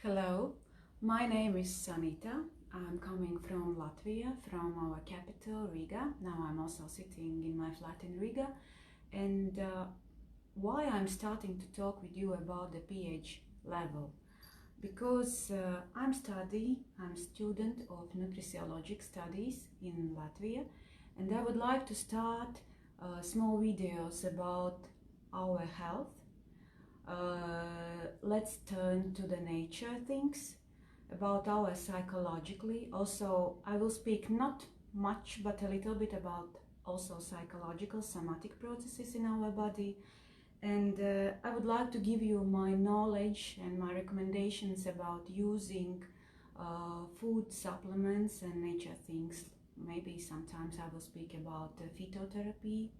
Hello, my name is Sanita. I'm coming from Latvia, from our capital, Riga. Now I'm also sitting in my flat in Riga. And why I'm starting to talk with you about the pH level? Because I'm a student of nutritiologic studies in Latvia, and I would like to start small videos about our health. Let's turn to the nature things about our psychologically. Also, I will speak not much but a little bit about also psychological somatic processes in our body, and I would like to give you my knowledge and my recommendations about using food supplements and nature things. Maybe sometimes I will speak about phytotherapy,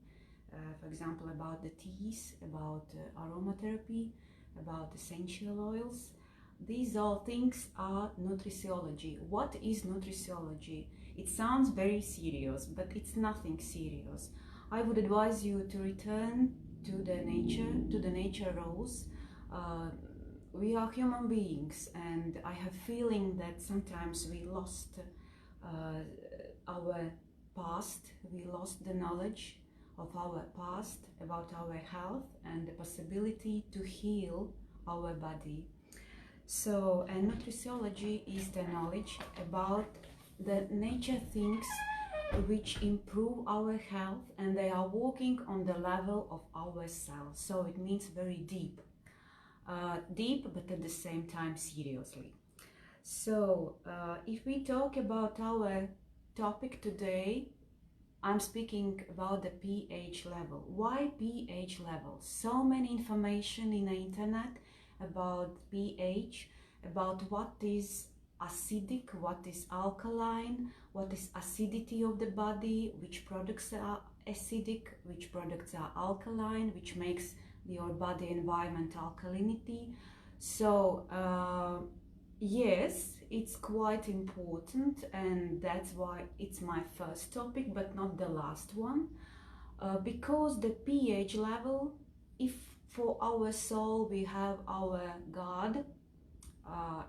for example, about the teas, about aromatherapy, about essential oils. These all things are nutritiology. What is nutritiology? It sounds very serious, but it's nothing serious. I would advise you to return to the nature rules. We are human beings, and I have feeling that sometimes we lost our past, we lost the knowledge of our past about our health and the possibility to heal our body. So, and nutritiology is the knowledge about the nature things which improve our health, and they are working on the level of our cells. So it means very deep, but at the same time seriously. So if we talk about our topic today, I'm speaking about the pH level. Why pH level? So many information in the internet about pH, about what is acidic, what is alkaline, what is acidity of the body, which products are acidic, which products are alkaline, which makes your body environment alkalinity. So yes, it's quite important, and that's why it's my first topic, but not the last one, because the pH level, if for our soul we have our God,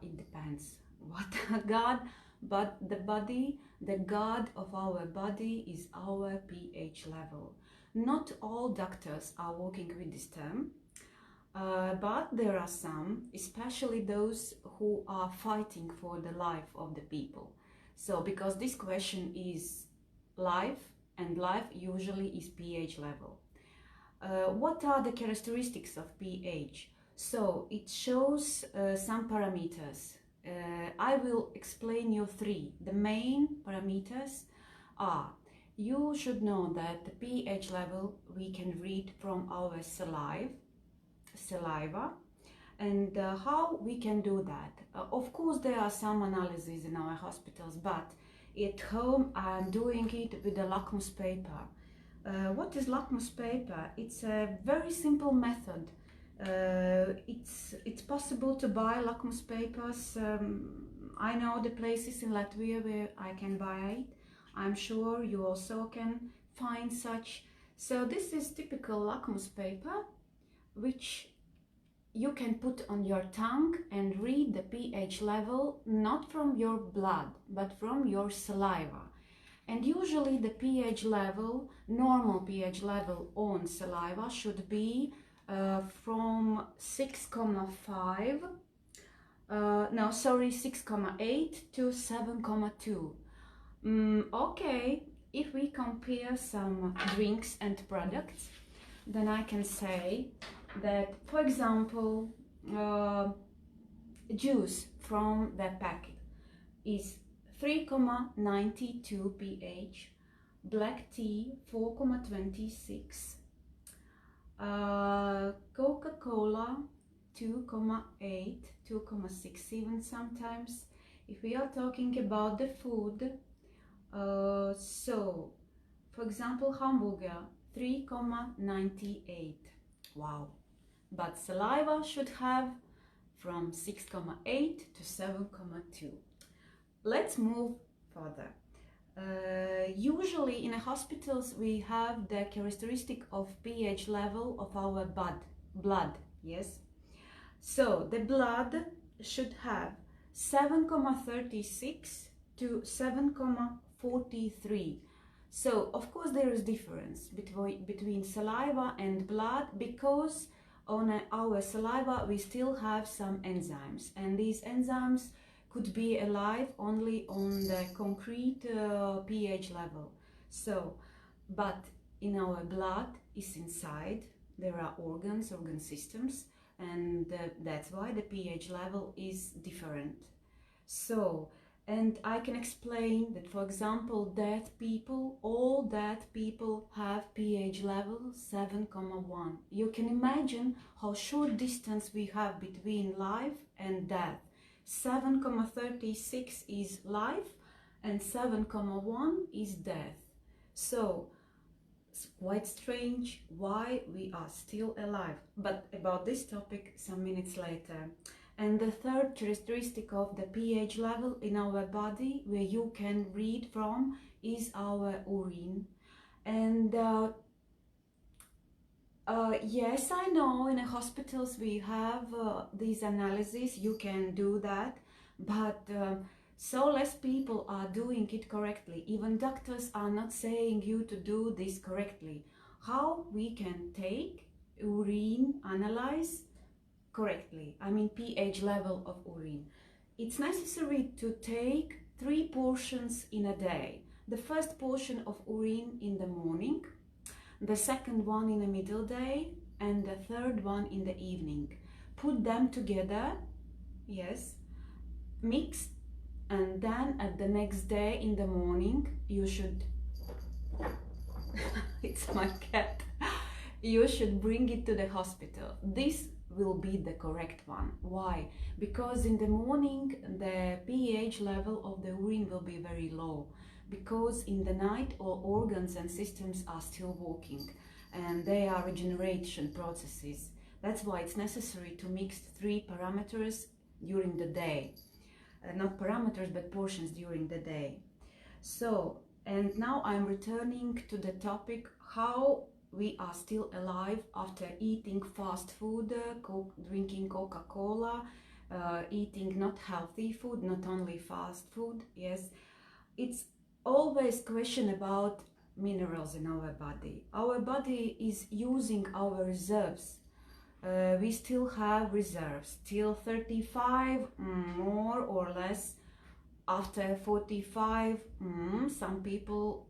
it depends what God, but the body, the God of our body is our pH level. Not all doctors are working with this term, but there are some, especially those who are fighting for the life of the people. So, because this question is life, and life usually is pH level. What are the characteristics of pH? So, it shows some parameters. I will explain you three. The main parameters are, you should know that the pH level we can read from our saliva, and how we can do that. Of course, there are some analyses in our hospitals, but at home I'm doing it with a lakmus paper. What is lakmus paper? It's a very simple method. It's possible to buy lakmus papers. I know the places in Latvia where I can buy it. I'm sure you also can find such. So this is typical lakmus paper, which you can put on your tongue and read the pH level, not from your blood, but from your saliva. And usually the pH level, normal pH level on saliva should be from 6,5, 6,8 to 7,2. Okay, if we compare some drinks and products, then I can say that, for example, juice from the packet is 3,92 pH, black tea 4,26, Coca-Cola 2,8, 2,6 even sometimes. If we are talking about the food, so for example, hamburger 3,98. Wow. But saliva should have from 6,8 to 7,2. Let's move further. Usually in hospitals we have the characteristic of pH level of our blood, yes. So the blood should have 7,36 to 7,43. So of course there is difference between saliva and blood, because on our saliva we still have some enzymes, and these enzymes could be alive only on the concrete pH level. So, but in our blood is inside, there are organ systems, and that's why the pH level is different. So, and I can explain that, for example, dead people, all dead people have pH level 7,1. You can imagine how short distance we have between life and death. 7,36 is life and 7,1 is death. So it's quite strange why we are still alive. But about this topic some minutes later. And the third characteristic of the pH level in our body, where you can read from, is our urine. And yes, I know in the hospitals we have these analyses, you can do that, but so less people are doing it correctly. Even doctors are not saying you to do this correctly. How we can take urine, analyze correctly, I mean pH level of urine. It's necessary to take 3 portions in a day. The first portion of urine in the morning, the second one in the middle day, and the third one in the evening. Put them together, yes, mix, and then at the next day in the morning you should it's my cat, you should bring it to the hospital. This will be the correct one. Why? Because in the morning the pH level of the urine will be very low, because in the night all organs and systems are still working and they are regeneration processes. That's why it's necessary to mix 3 parameters during the day. Not parameters, but portions during the day. So, and now I'm returning to the topic how we are still alive after eating fast food, drinking Coca-Cola, eating not healthy food, not only fast food. Yes, it's always question about minerals in our body. Our body is using our reserves. We still have reserves till 35, more or less. After 45, some people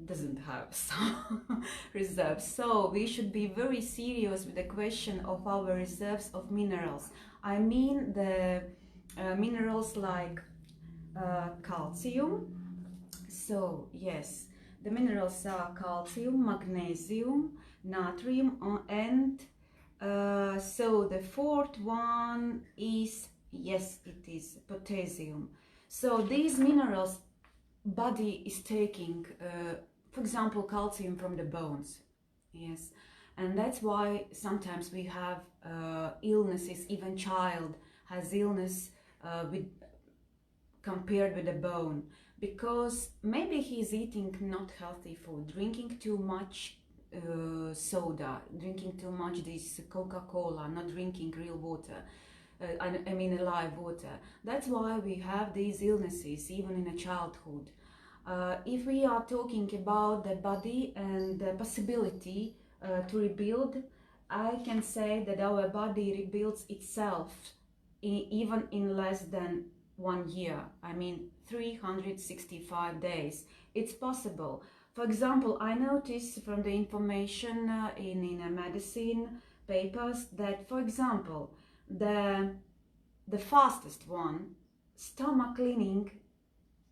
doesn't have some reserves. So we should be very serious with the question of our reserves of minerals. I mean the minerals like calcium. So yes, the minerals are calcium, magnesium, natrium, and so the fourth one is, yes, it is potassium. So these minerals body is taking, for example, calcium from the bones. Yes, and that's why sometimes we have illnesses. Even child has illness compared with the bone, because maybe he's eating not healthy food, drinking too much soda, drinking too much this Coca-Cola, not drinking real water. I mean alive water. That's why we have these illnesses even in a childhood. If we are talking about the body and the possibility to rebuild, I can say that our body rebuilds itself even in less than 1 year. I mean 365 days. It's possible. For example, I noticed from the information in medicine papers that, for example, the fastest one, stomach cleaning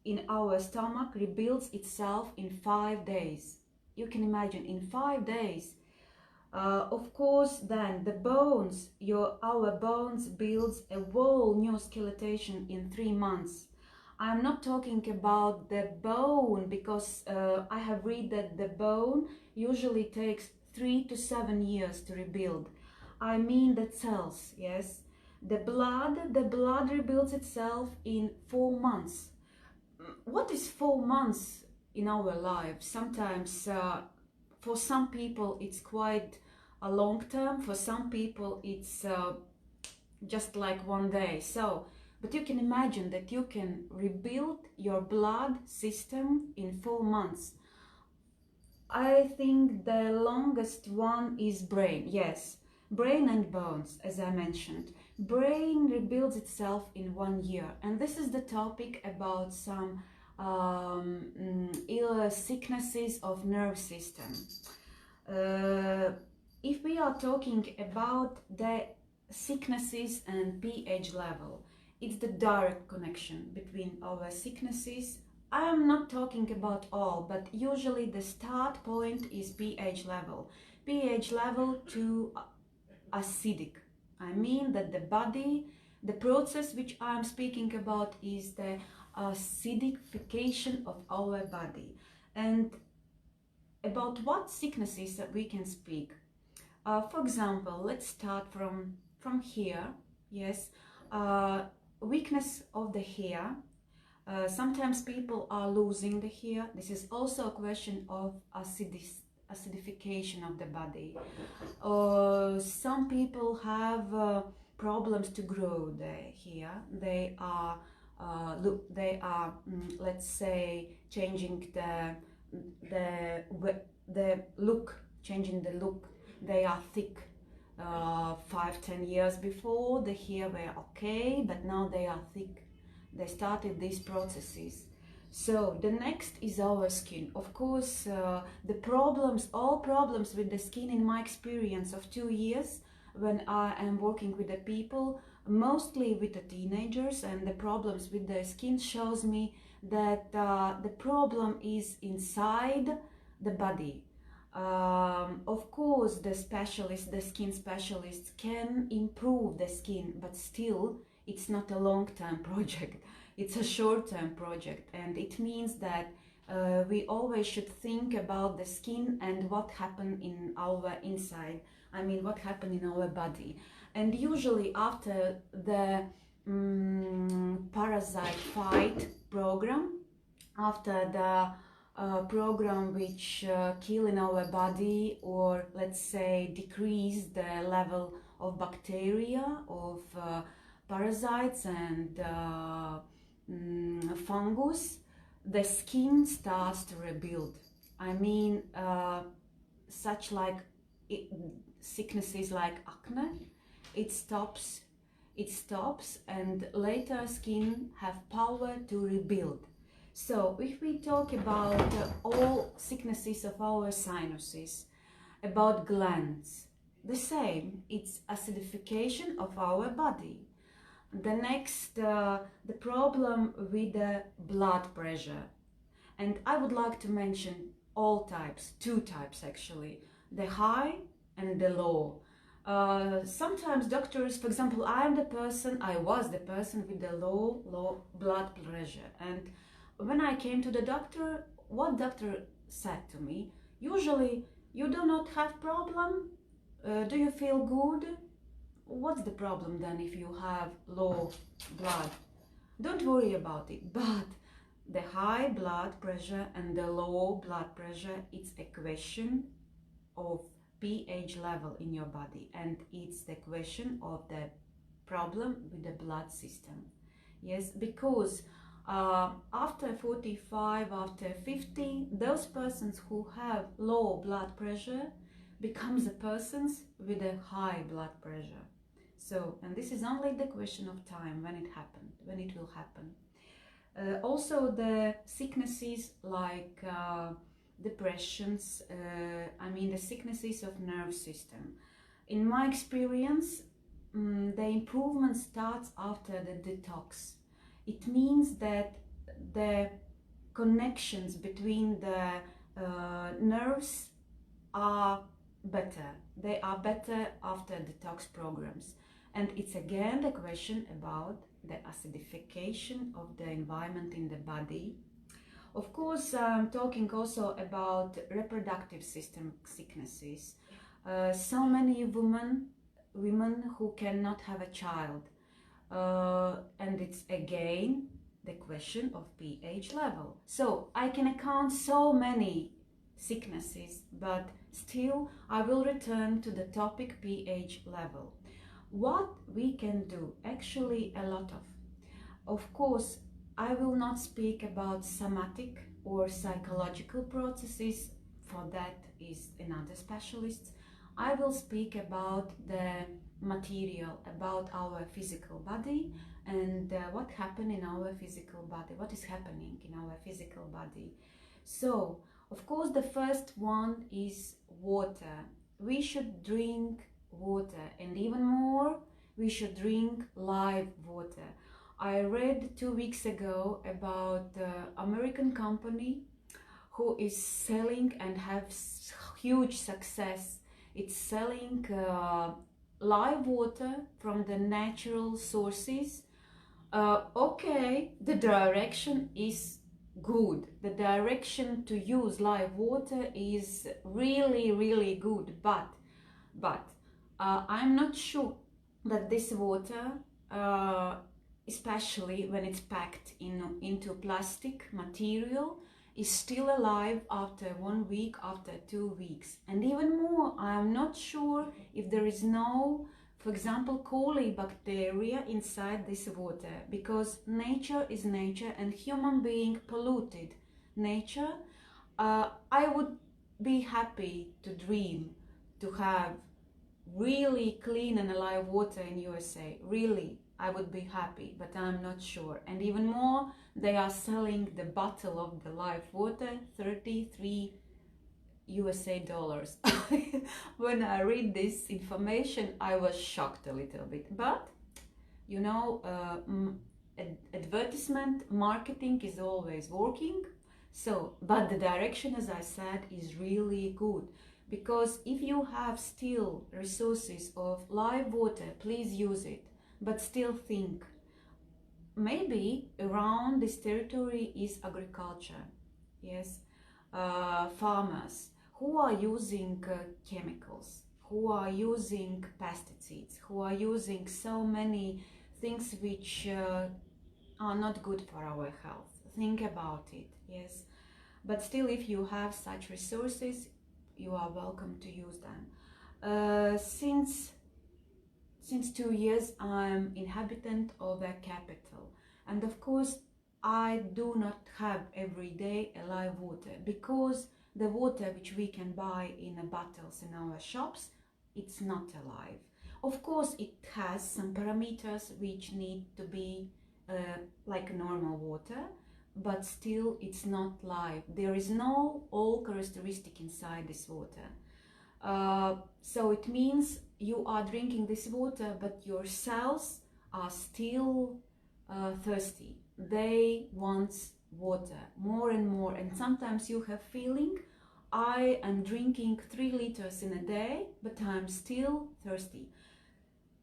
in our stomach rebuilds itself in 5 days. You can imagine, in 5 days. Of course, then the bones, our bones builds a whole new skeleton in 3 months. I'm not talking about the bone, because I have read that the bone usually takes 3 to 7 years to rebuild. I mean the cells, yes. The blood rebuilds itself in 4 months. What is 4 months in our lives? Sometimes for some people it's quite a long term, for some people it's just like one day. So, but you can imagine that you can rebuild your blood system in 4 months. I think the longest one is brain. Yes, brain and bones, as I mentioned. Brain rebuilds itself in 1 year, and this is the topic about some ill sicknesses of nerve system. If we are talking about the sicknesses and pH level, it's the direct connection between our sicknesses. I am not talking about all, but usually the start point is pH level. pH level to acidic. I mean that the body, the process which I am speaking about is the acidification of our body. And about what sicknesses that we can speak. For example, let's start from here. Yes, weakness of the hair. Sometimes people are losing the hair. This is also a question of acidification of the body. Some people have problems to grow the hair. They are let's say changing the look, changing the look. They are thick. 5-10 years before the hair were okay, but now they are thick. They started these processes. So the next is our skin. Of course, all problems with the skin, in my experience of 2 years, when I am working with the people, mostly with the teenagers, and the problems with the skin shows me that the problem is inside the body. Of course, the skin specialists can improve the skin, but still it's not a long-term project. It's a short-term project, and it means that we always should think about the skin and what happened in our inside. I mean, what happened in our body. And usually after the parasite fight program, after the program which kill in our body, or let's say decrease the level of bacteria, of parasites and fungus, the skin starts to rebuild. I mean, such like sicknesses like acne, it stops, and later skin have power to rebuild. So if we talk about all sicknesses of our sinuses, about glands, the same, it's acidification of our body. The next, the problem with the blood pressure. And I would like to mention all types, 2 types actually, the high and the low. Sometimes doctors, for example, I was the person with the low blood pressure, and when I came to the doctor, what doctor said to me, usually, you do not have problem, do you feel good? What's the problem then if you have low blood? Don't worry about it. But the high blood pressure and the low blood pressure, it's a question of pH level in your body, and it's the question of the problem with the blood system. Yes, because after 45, after 50, those persons who have low blood pressure becomes the persons with a high blood pressure. So, and this is only the question of time when it will happen. Also the sicknesses like depressions, I mean the sicknesses of nerve system. In my experience, the improvement starts after the detox. It means that the connections between the nerves are better. They are better after detox programs. And it's again the question about the acidification of the environment in the body. Of course, I'm talking also about reproductive system sicknesses. So many women who cannot have a child. And it's again the question of pH level. So I can account so many sicknesses, but still I will return to the topic pH level. What we can do, actually a lot of. Of course, I will not speak about somatic or psychological processes, for that is another specialist. I will speak about the material, about our physical body and what happened in our physical body, what is happening in our physical body. So, of course, the first one is water. We should drink water, and even more, we should drink live water. I read 2 weeks ago about the American company who is selling and has huge success. It's selling live water from the natural sources. Okay, the direction is good. The direction to use live water is really good, but I'm not sure that this water, especially when it's packed into plastic material, is still alive after 1 week, after 2 weeks. And even more, I'm not sure if there is no, for example, coli bacteria inside this water, because nature is nature and human being polluted nature. I would be happy to dream to have really clean and alive water in USA. Really, I would be happy, but I'm not sure. And even more, they are selling the bottle of the live water, 33 USA dollars. When I read this information, I was shocked a little bit. But, you know, advertisement, marketing is always working. So, but the direction, as I said, is really good. Because if you have still resources of live water, please use it. But still think, maybe around this territory is agriculture, yes, farmers who are using chemicals, who are using pesticides, who are using so many things which are not good for our health. Think about it, yes. But still, if you have such resources, you are welcome to use them. Since 2 years, I'm inhabitant of a capital, and of course I do not have every day a live water, because the water which we can buy in bottles in our shops, it's not alive. Of course, it has some parameters which need to be like normal water, but still it's not live. There is no all characteristic inside this water. So it means you are drinking this water, but your cells are still thirsty. They want water more and more, and sometimes you have feeling, I am drinking 3 liters in a day, but I'm still thirsty.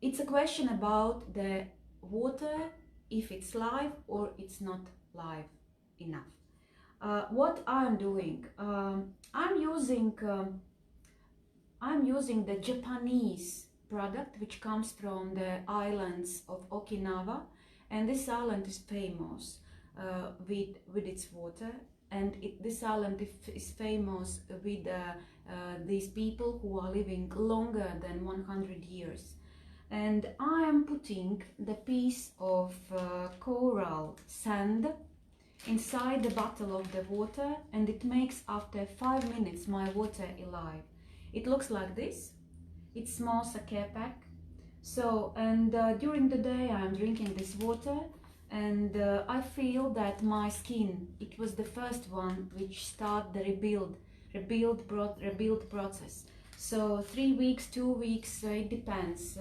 It's a question about the water, if it's live or it's not live enough. What I'm doing, I'm using the Japanese product which comes from the islands of Okinawa, and this island is famous with its water, and this island is famous with these people who are living longer than 100 years. And I am putting the piece of coral sand inside the bottle of the water, and it makes after 5 minutes my water alive. It looks like this. It's small sake pack. So, and during the day I'm drinking this water, and I feel that my skin, it was the first one which start the rebuild process. So 3 weeks, 2 weeks, it depends.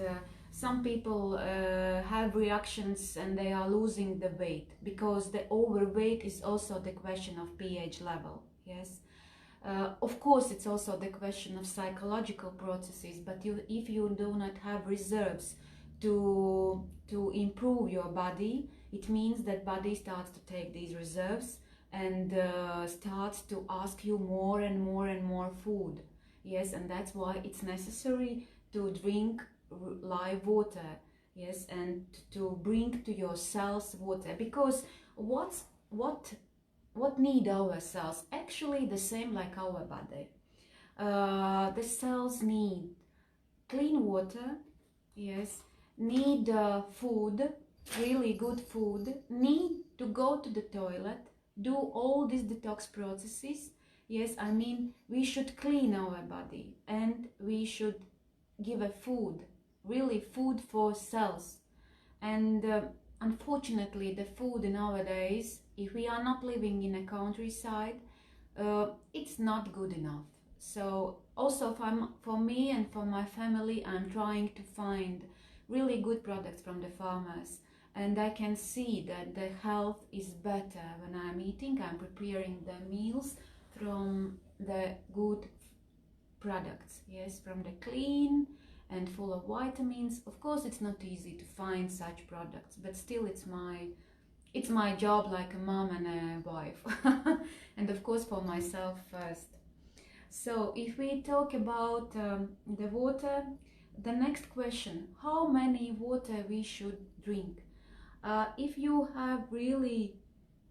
Some people have reactions and they are losing the weight, because the overweight is also the question of pH level, yes. Of course, it's also the question of psychological processes, but if you do not have reserves to improve your body, it means that body starts to take these reserves and starts to ask you more and more food, yes, and that's why it's necessary to drink live water, yes, and to bring to your cells water, because what need our cells? Actually the same like our body. The cells need clean water, yes, need food, really good food, need to go to the toilet, do all these detox processes. Yes, I mean, we should clean our body and we should give a food, really food for cells. And unfortunately, the food nowadays, if we are not living in a countryside, it's not good enough. So also for me and for my family, I'm trying to find really good products from the farmers. And I can see that the health is better when I'm eating. I'm preparing the meals from the good products, yes, from the clean and full of vitamins. Of course, it's not easy to find such products, but still it's my job, like a mom and a wife. And of course for myself first. So if we talk about the water, the next question, how many water we should drink? If you have really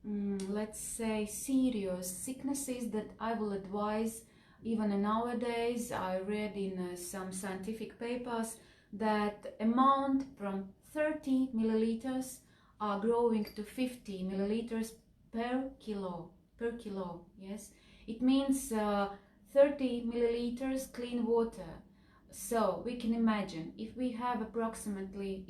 let's say serious sicknesses, that I will advise, even nowadays I read in some scientific papers that amount from 30 milliliters are growing to 50 milliliters per kilo, yes. It means 30 milliliters clean water. So we can imagine, if we have approximately,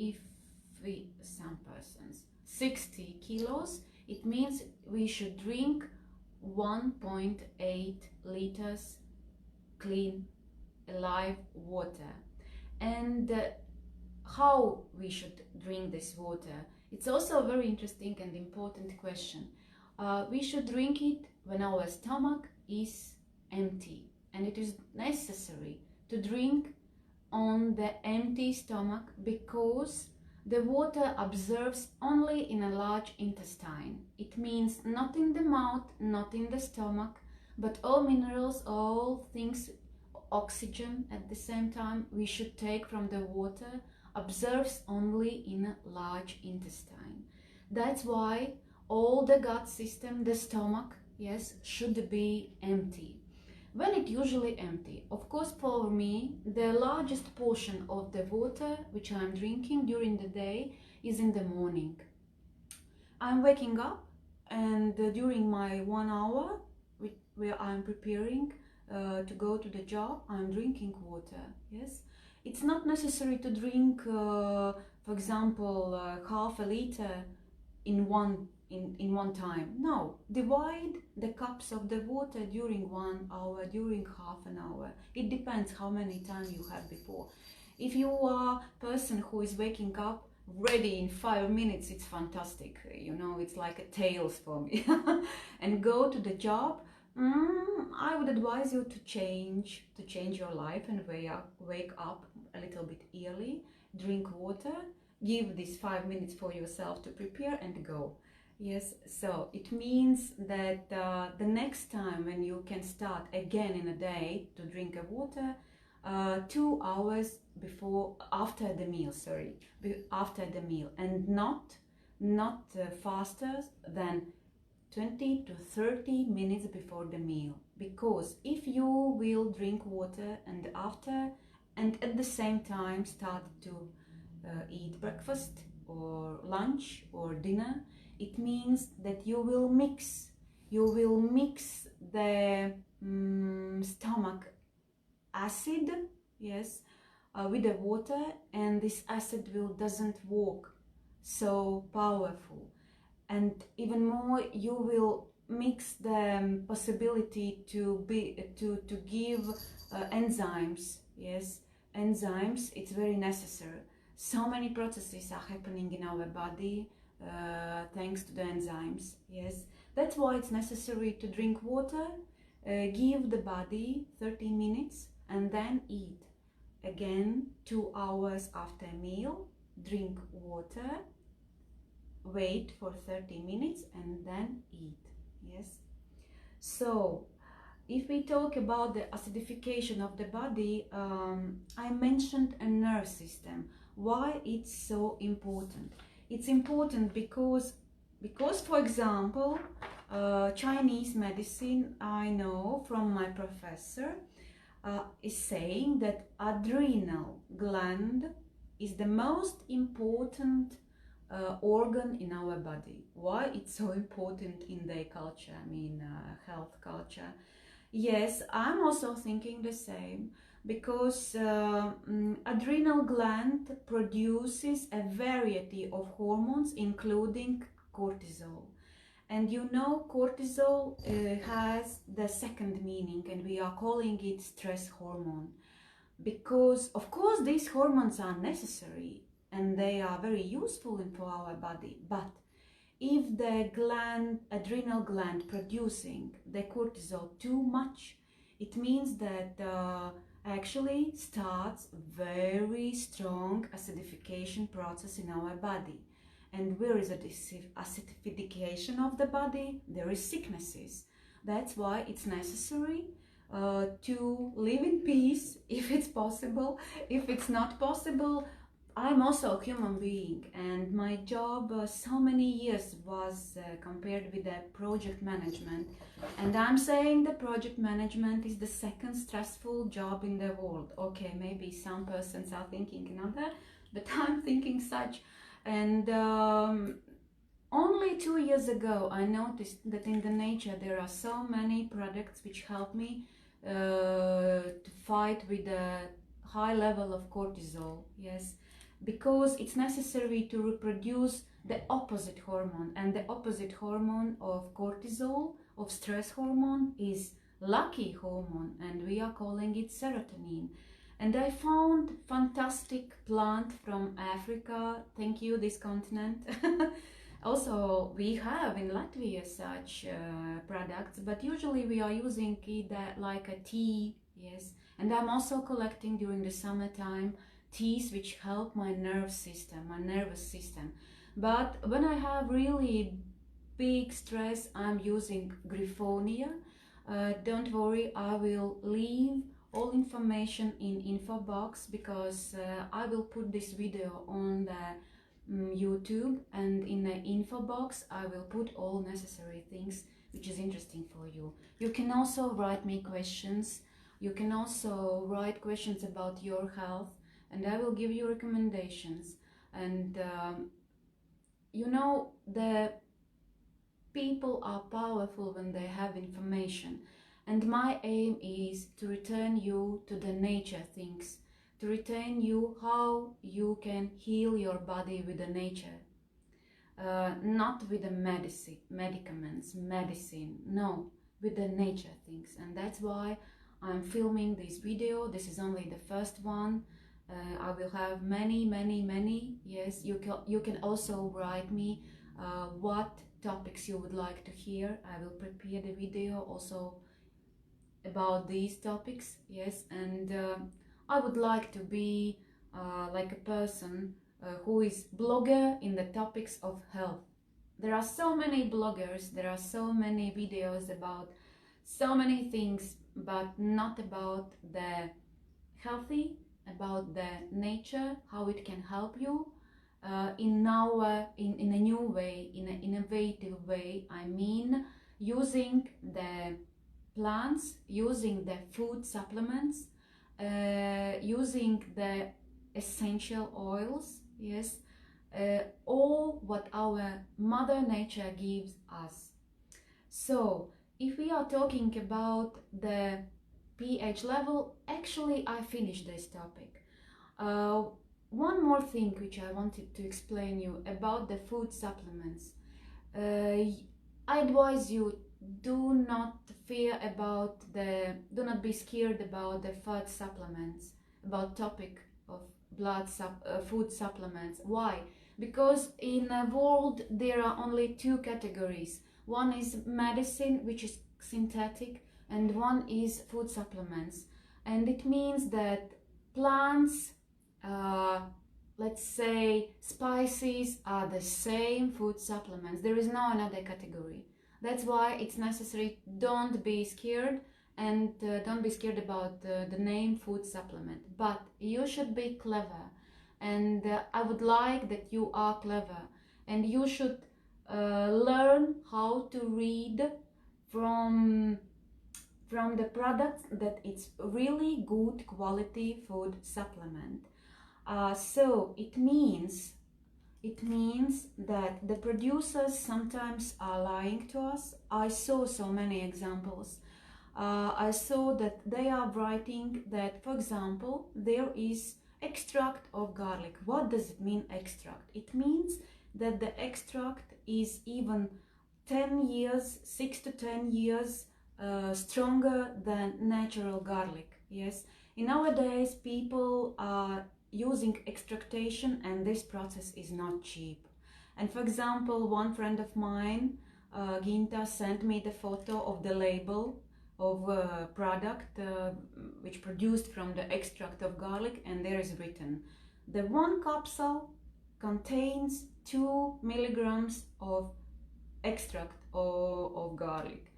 some persons, 60 kilos, it means we should drink 1.8 liters clean, live water. And how we should drink this water? It's also a very interesting and important question. We should drink it when our stomach is empty, and it is necessary to drink on the empty stomach because the water absorbs only in a large intestine. It means not in the mouth, not in the stomach, but all minerals, all things, oxygen at the same time we should take from the water, absorbs only in a large intestine. That's why all the gut system, the stomach, yes, should be empty. When it usually empty, of course for me, the largest portion of the water which I'm drinking during the day is in the morning. I'm waking up, and during my 1 hour where I'm preparing to go to the job, I'm drinking water, yes. It's not necessary to drink, for example, half a liter in one time. No, divide the cups of the water during 1 hour, during half an hour. It depends how many times you have before. If you are a person who is waking up ready in 5 minutes, it's fantastic, you know, it's like a tales for me. And go to the job, I would advise you to change your life and wake up a little bit early, drink water, give these 5 minutes for yourself to prepare and go. Yes, so it means that the next time when you can start again in a day to drink a water, 2 hours after the meal, after the meal, and not faster than 20 to 30 minutes before the meal. Because if you will drink water and at the same time start to eat breakfast or lunch or dinner, it means that you will mix the stomach acid, yes, with the water, and this acid doesn't work so powerful. And even more, you will mix the possibility to give enzymes, yes, enzymes. It's very necessary. So many processes are happening in our body thanks to the enzymes, yes. That's why it's necessary to drink water, give the body 30 minutes, and then eat. Again, 2 hours after meal, drink water, wait for 30 minutes, and then eat, yes. So if we talk about the acidification of the body, I mentioned a nerve system. Why it's so important? It's important because for example, Chinese medicine, I know from my professor, is saying that adrenal gland is the most important organ in our body. Why it's so important in their culture, I mean health culture? Yes, I'm also thinking the same, because adrenal gland produces a variety of hormones, including cortisol. And you know, cortisol has the second meaning, and we are calling it stress hormone. Because, of course, these hormones are necessary and they are very useful for our body. But if the adrenal gland producing the cortisol too much, it means that actually starts very strong acidification process in our body. And where is acidification of the body? There is sicknesses. That's why it's necessary to live in peace, if it's possible. If it's not possible, I'm also a human being, and my job so many years was compared with the project management, and I'm saying the project management is the second stressful job in the world. Okay, maybe some persons are thinking another, but I'm thinking such. And only 2 years ago I noticed that in the nature there are so many products which help me to fight with the high level of cortisol. Yes, because it's necessary to reproduce the opposite hormone, and the opposite hormone of cortisol, of stress hormone, is lucky hormone, and we are calling it serotonin. And I found fantastic plant from Africa, thank you, this continent. Also, we have in Latvia such products, but usually we are using it like a tea, yes. And I'm also collecting during the summertime teas which help my nervous system. But when I have really big stress, I'm using Griffonia. Don't worry, I will leave all information in Infobox, because I will put this video on the YouTube, and in the Infobox I will put all necessary things which is interesting for you. You can also write me questions. You can also write questions about your health, and I will give you recommendations. And you know, the people are powerful when they have information, and my aim is to return you to the nature things, to return you how you can heal your body with the nature, not with the medicine, no, with the nature things. And that's why I'm filming this video. This is only the first one. I will have many. Yes, you can also write me what topics you would like to hear. I will prepare the video also about these topics. Yes, and I would like to be like a person who is blogger in the topics of health. There are so many bloggers, there are so many videos about so many things, but not about the healthy, about the nature, how it can help you in a new way, in an innovative way. I mean, using the plants, using the food supplements, using the essential oils, yes, all what our mother nature gives us. So if we are talking about the pH level, actually I finished this topic. One more thing which I wanted to explain you about the food supplements. I advise you, do not be scared about the food supplements, about topic of food supplements. Why? Because in the world there are only two categories. One is medicine, which is synthetic, and one is food supplements. And it means that plants, let's say spices, are the same food supplements. There is no another category. That's why it's necessary. Don't be scared, and don't be scared about the name food supplement, but you should be clever. And I would like that you are clever, and you should learn how to read from the products that it's really good quality food supplement. So it means that the producers sometimes are lying to us. I saw so many examples. I saw that they are writing that, for example, there is extract of garlic. What does it mean, extract? It means that the extract is even 10 years, 6 to 10 years stronger than natural garlic. Yes, nowadays people are using extractation, and this process is not cheap. And for example, one friend of mine, Ginta, sent me the photo of the label of a product which produced from the extract of garlic, and there is written, the one capsule contains 2 milligrams of extract of garlic.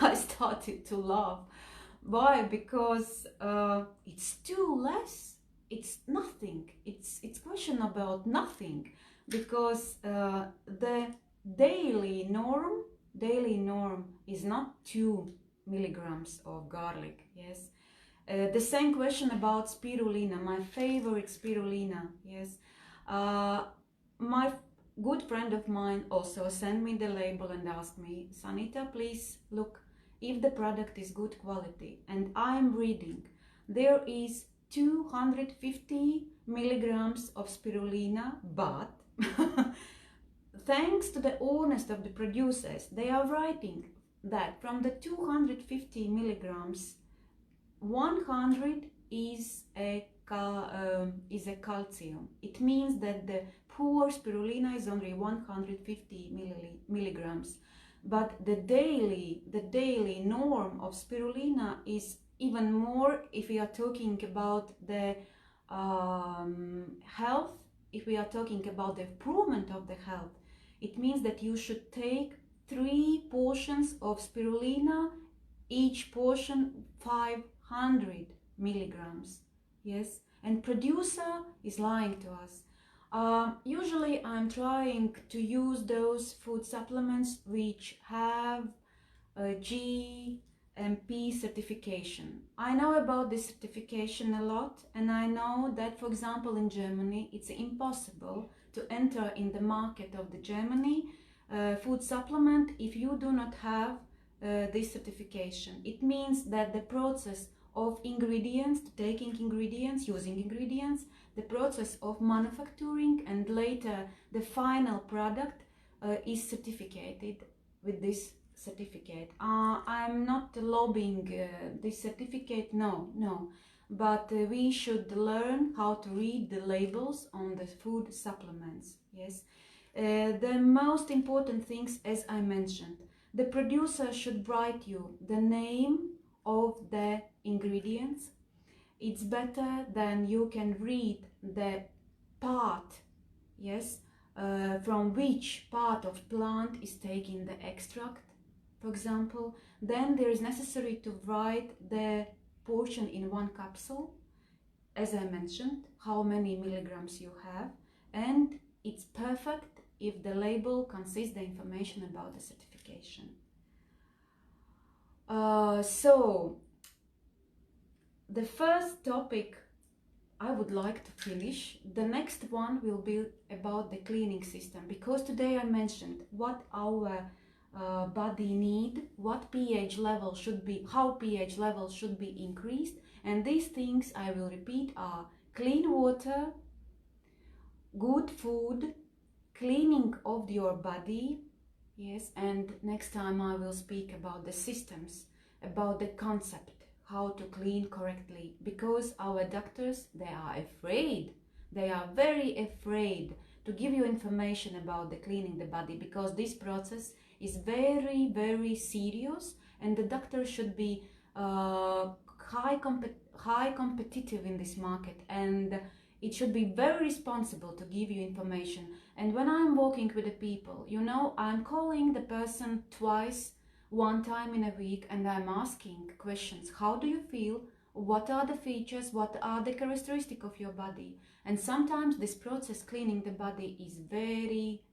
I started to laugh. Why? Because it's too less. It's nothing. It's question about nothing, because the daily norm is not 2 milligrams of garlic. Yes. The same question about spirulina, my favorite spirulina. Yes. My good friend of mine also sent me the label and asked me, Sanita, please look if the product is good quality. And I am reading, there is 250 milligrams of spirulina, but thanks to the honesty of the producers, they are writing that from the 250 milligrams, 100 is a calcium. It means that the poor spirulina is only 150 milligrams, but the daily norm of spirulina is even more. If we are talking about the health, if we are talking about the improvement of the health, it means that you should take 3 portions of spirulina, each portion 500 milligrams. Yes, and producer is lying to us. Usually I'm trying to use those food supplements which have a GMP certification. I know about this certification a lot, and I know that, for example, in Germany it's impossible to enter in the market of the Germany food supplement if you do not have this certification. It means that the process of ingredients, taking ingredients, using ingredients, the process of manufacturing, and later the final product is certificated with this certificate. I'm not lobbying this certificate, no, but we should learn how to read the labels on the food supplements. Yes, the most important things, as I mentioned, the producer should write you the name of the ingredients. It's better than you can read the part, yes, from which part of plant is taking the extract, for example. Then there is necessary to write the portion in one capsule, as I mentioned, how many milligrams you have, and it's perfect if the label consists the information about the certification. So the first topic I would like to finish. The next one will be about the cleaning system, because today I mentioned what our body need, what pH level should be, how pH level should be increased, and these things I will repeat are clean water, good food, cleaning of your body. Yes, and next time I will speak about the systems, about the concept, how to clean correctly, because our doctors, they are afraid, they are very afraid to give you information about the cleaning the body, because this process is very, very serious, and the doctor should be high competitive in this market, and it should be very responsible to give you information. And when I'm working with the people, you know, I'm calling the person twice, one time in a week, and I'm asking questions. How do you feel? What are the features? What are the characteristics of your body? And sometimes this process, cleaning the body, is very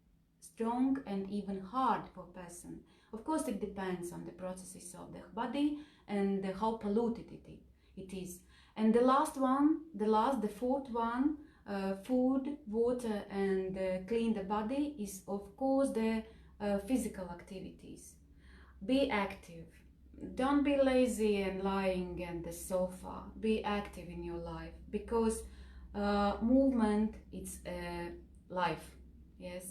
strong and even hard for a person. Of course, it depends on the processes of the body and how polluted it is. And the last one, the fourth one, food, water, and clean the body is of course the physical activities. Be active. Don't be lazy and lying on the sofa. Be active in your life, because movement is life. Yes.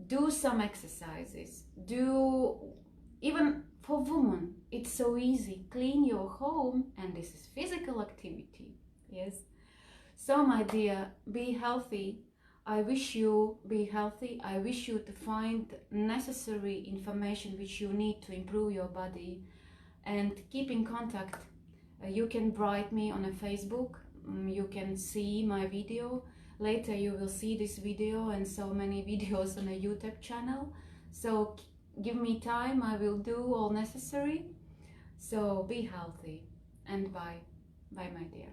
Do some exercises. Do, even for women, it's so easy. Clean your home, and this is physical activity. Yes. So my dear, be healthy. I wish you be healthy. I wish you to find necessary information which you need to improve your body, and keep in contact. You can write me on a Facebook. You can see my video. Later you will see this video and so many videos on a YouTube channel. So give me time. I will do all necessary. So be healthy, and bye. Bye, my dear.